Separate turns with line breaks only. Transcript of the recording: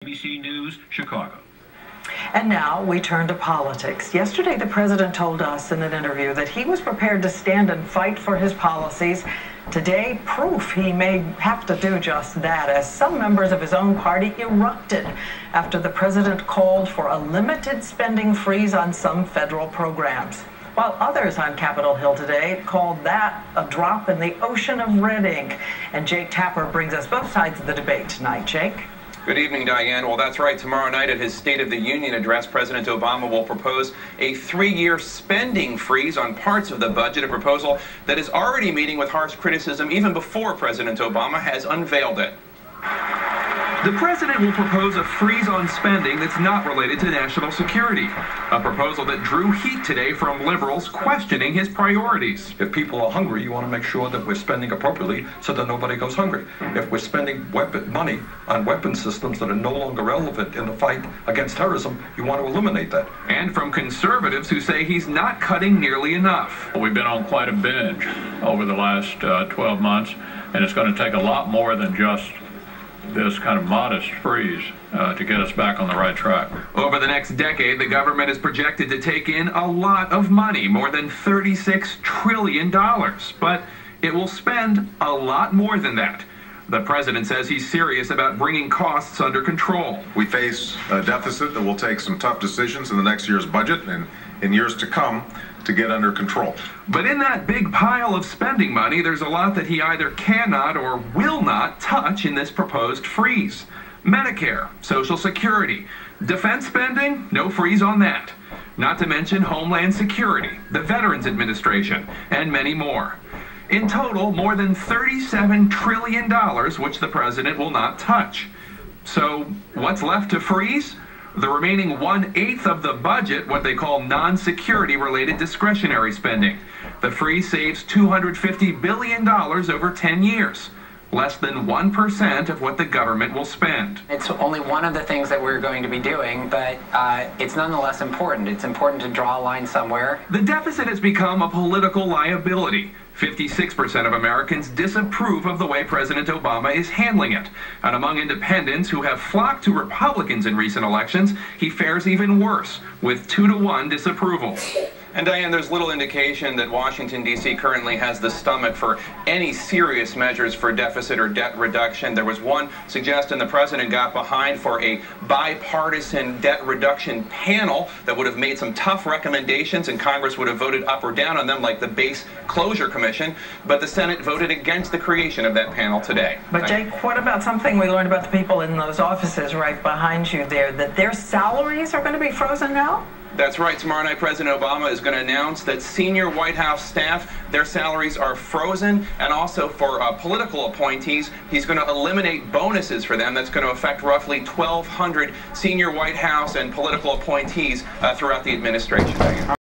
ABC News, Chicago.
And now we turn to politics. Yesterday, the president told us in an interview that he was prepared to stand and fight for his policies. Today, proof he may have to do just that, as some members of his own party erupted after the president called for a limited spending freeze on some federal programs. While others on Capitol Hill today called that a drop in the ocean of red ink. And Jake Tapper brings us both sides of the debate tonight. Jake?
Good evening, Diane. Well, that's right. Tomorrow night at his State of the Union address, President Obama will propose a 3-year spending freeze on parts of the budget, a proposal that is already meeting with harsh criticism even before President Obama has unveiled it.
The president will propose a freeze on spending that's not related to national security, a proposal that drew heat today from liberals questioning his priorities.
If people are hungry, you want to make sure that we're spending appropriately so that nobody goes hungry. If we're spending money on weapon systems that are no longer relevant in the fight against terrorism, you want to eliminate that.
And from conservatives who say he's not cutting nearly enough.
We've been on quite a binge over the last 12 months, and it's going to take a lot more than just this kind of modest freeze to get us back on the right track.
Over the next decade, the government is projected to take in a lot of money, more than $36 trillion. But it will spend a lot more than that. The president says he's serious about bringing costs under control.
We face a deficit that will take some tough decisions in the next year's budget and in years to come to get under control.
But in that big pile of spending money, there's a lot that he either cannot or will not touch in this proposed freeze. Medicare, Social Security, defense spending, no freeze on that. Not to mention Homeland Security, the Veterans Administration, and many more. In total, more than $37 trillion, which the president will not touch. So what's left to freeze? The remaining 1/8 of the budget, what they call non-security related discretionary spending. The freeze saves $250 billion over 10 years. Less than 1% of what the government will spend.
It's only one of the things that we're going to be doing, but it's nonetheless important. It's important to draw a line somewhere.
The deficit has become a political liability. 56% of Americans disapprove of the way President Obama is handling it. And among independents who have flocked to Republicans in recent elections, he fares even worse, with 2-to-1 disapproval.
And Diane, there's little indication that Washington, D.C. currently has the stomach for any serious measures for deficit or debt reduction. There was one suggestion the president got behind for a bipartisan debt reduction panel that would have made some tough recommendations, and Congress would have voted up or down on them, like the Base Closure Commission. But the Senate voted against the creation of that panel today.
But Jake, what about something we learned about the people in those offices right behind you there, that their salaries are going to be frozen now?
That's right. Tomorrow night, President Obama is going to announce that senior White House staff, their salaries are frozen, and also for political appointees, he's going to eliminate bonuses for them. That's going to affect roughly 1,200 senior White House and political appointees throughout the administration.